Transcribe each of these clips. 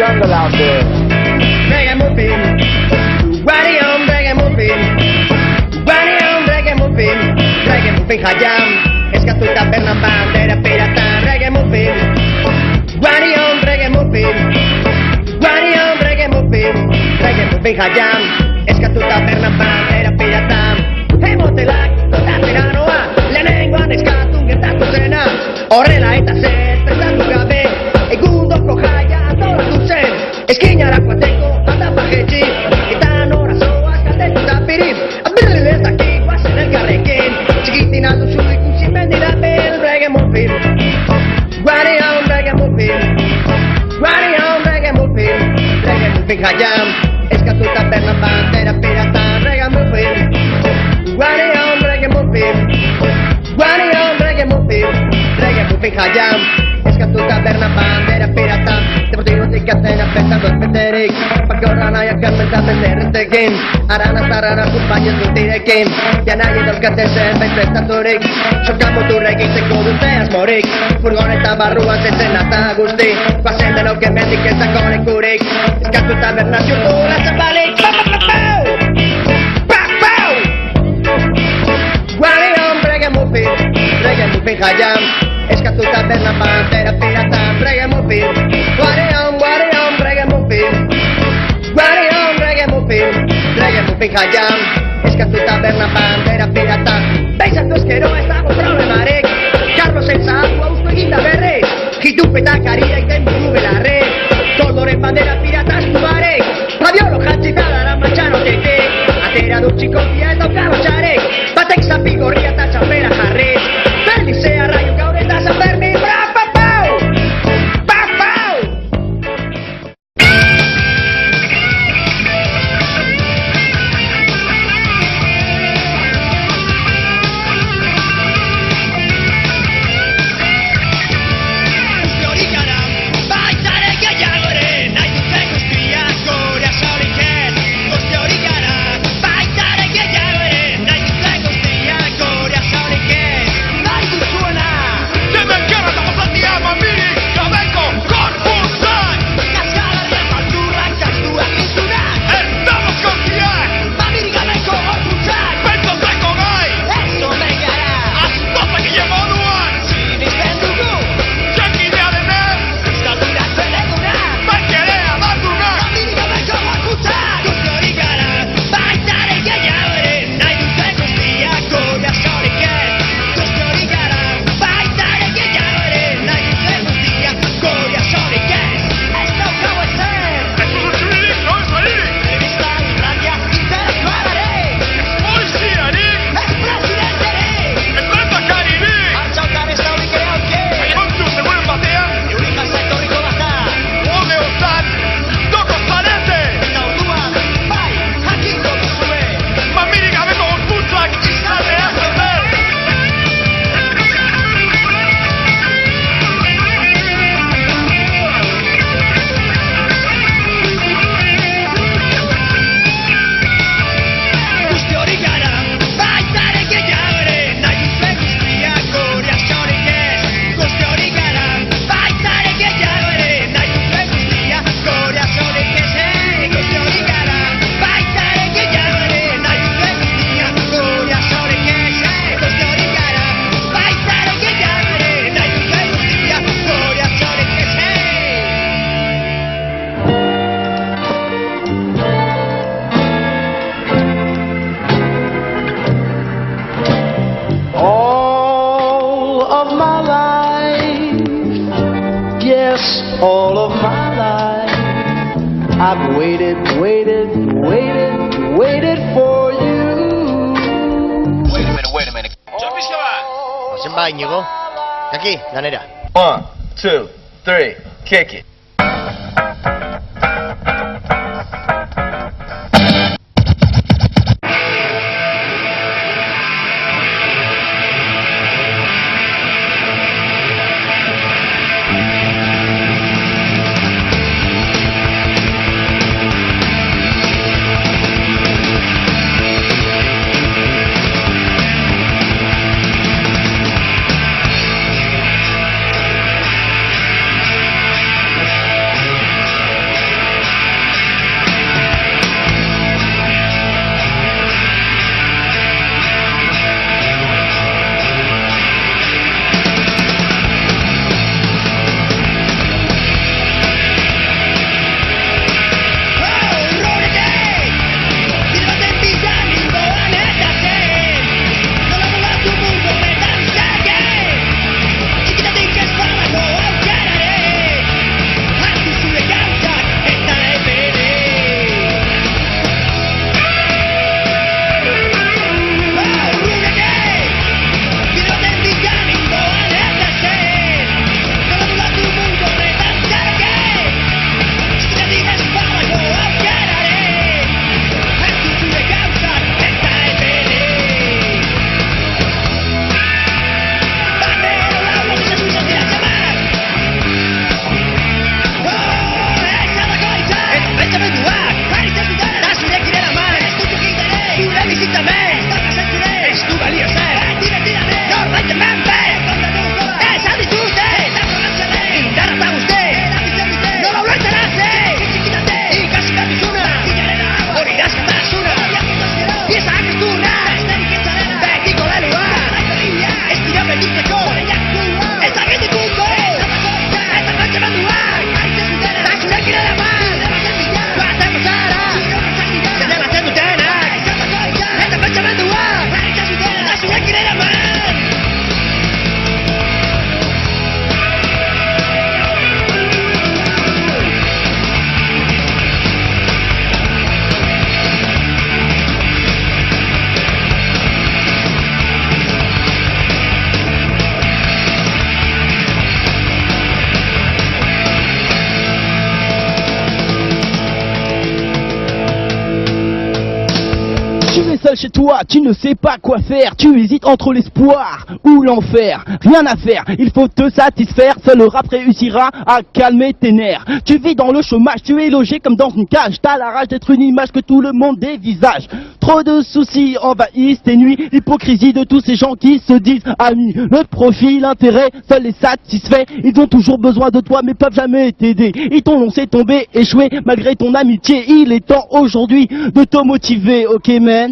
jungle out there. Ragamuffin, Ragamuffin, Ragamuffin, Ragamuffin Hayam, eskatuta bernan bandera piratan. Ragamuffin, Ragamuffin, Ragamuffin Hayam, eskatuta bernan bandera piratan. Hemotelak, tateranoa, lehenengoan eskatu gertatu zena. Horrela eta zer, pentsatu gabe, egundoko jaia antolatu zen. Eskinarako ateko, atapajetxi, eta nora zoaz kaldetuta pirin. Abirri ezakik, guazen elkarrekin, txikitin alduzu ikusi mendirapen. Ragamuffin, Ragamuffin, Ragamuffin Hayam, eskatuta bernan bandera piratan. Ragamuffin, Ragamuffin Hayam, eskatuta bernan bandera piratan. Deportibotik atzena pentsatu ez beterik, pakorra nahiak karmentatzen erretekin. Arana zarrara kulpainez dutirekin, janai dauzkatzen zen bentzestaturik. Soka muturrek egiteko dute asmorik, furgoneta barruan zetzen eta guzti. Guazen denok emendik ezako lekurik, eskatuta bernan ziurtu latzen balik. Ragamuffin Hayam, eskatuta bernan bandera piratan. Ragamuffin, Ragamuffin Hayam, eskatuta bernan bandera piratan. Beizatu ezkero ez dago problemarik, Carlos Elzahatu haustu eginda berriz, hitupetak ari daiten buru belarrik. Koldoren bandera pirataztu barek, rabiolo jantzita dara matxanotetik. Atera dut txikotia ez daukabatxarek, batek zapi gorria eta txapera jarriz. Felizea raio gaur eta San Fermin, brapapau! Papau! all of my life. I've waited for you. Wait a minute. Pasen ba, Iñigo. Aquí, lanera. 1, 2, 3, kick it. Tu es seul chez toi, tu ne sais pas quoi faire, tu hésites entre l'espoir ou l'enfer. Rien à faire, il faut te satisfaire, seul le rap réussira à calmer tes nerfs. Tu vis dans le chômage, tu es logé comme dans une cage, t'as la rage d'être une image que tout le monde dévisage. Trop de soucis envahissent tes nuits, l'hypocrisie de tous ces gens qui se disent amis. Le profit, l'intérêt, seul les satisfaits, ils ont toujours besoin de toi mais peuvent jamais t'aider. Ils t'ont lancé tomber, échoué malgré ton amitié, il est temps aujourd'hui de te motiver, ok man?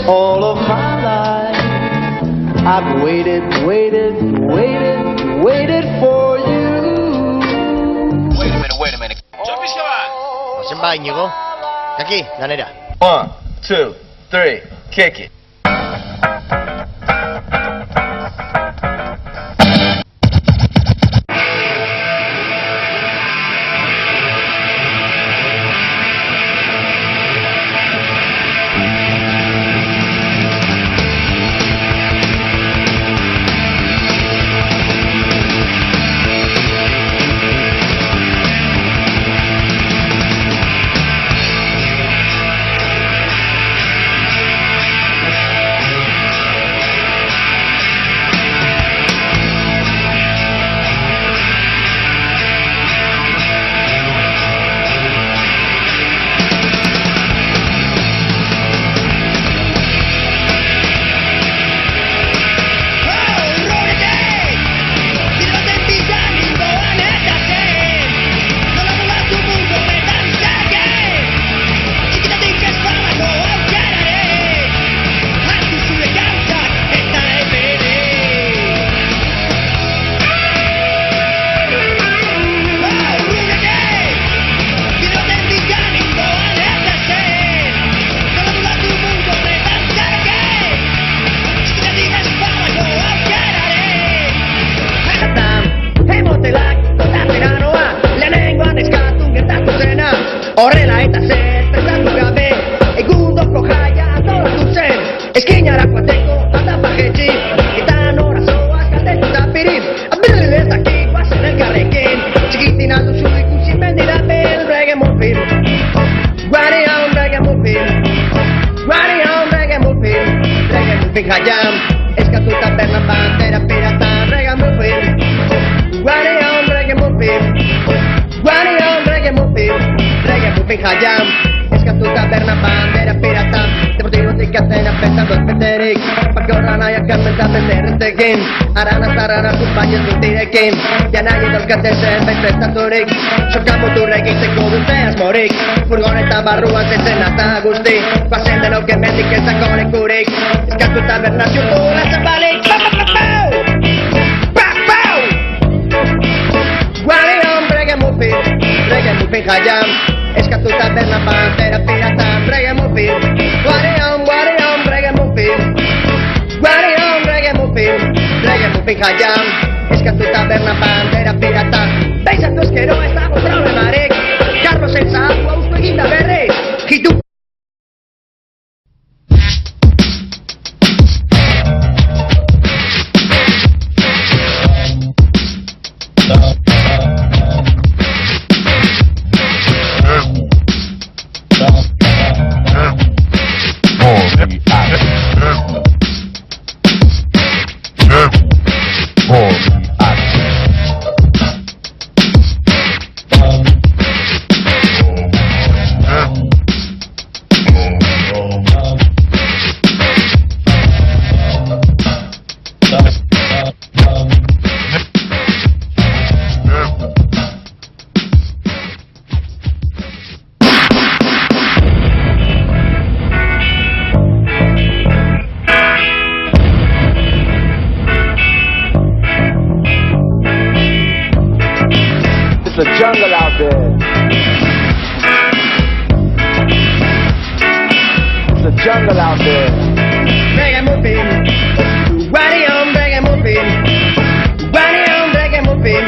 All of my life, I've waited, waited, waited, waited for you. Wait a minute. Pasen ba, Iñigo? Kaki, lanera. 1, 2, 3, kick it. Horrela eta zer, pentsatu gabe, egundoko jaia antola zuzen. Eskinara joateko, atapa jetxi, eta nora zoaz galdetu zapirin. Abirri ez dakik, bazen elkarrekin, txikitin alduzu ikusi mendirapen, reggae morfin. Running on reggae morfin, running on reggae morfin. Reggae morfin jaiam, eskatu tabernan bandera piratan, reggae morfin. Running on reggae morfin, running on reggae morfin. Jaiam, eskatu taberna bandera pirata, deportibotik atzena pensando espeterik, pakorra nahiak karmentatzen derretekin, arana zarrara kumpainez dutirekin, janai edolkatzen zen bezpestaturik, soka muturrek egiteko dute asmorik, furgoneta barruan zetzen eta guzti, pasen denok emendik ezako lekurik, eskatu taberna ziurtula zabalik, pau! Running on reggae muffin jaiam, eskatu taberna bandera pirata, reggae muffin. Running on reggae muffin, running on reggae muffin jaiam, eskatu taberna bandera pirata. Pensatu eskero ez dago problemarik, Carlos Elzahatu haustu eginda berriz, hitu. jungle out there. Reggae-muffin, reggae-muffin, reggae-muffin,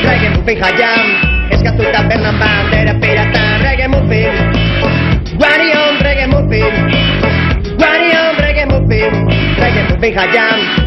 reggae-muffin jaiam, eskatu tabernan bandera pirata, reggae-muffin, reggae-muffin, reggae-muffin jaiam.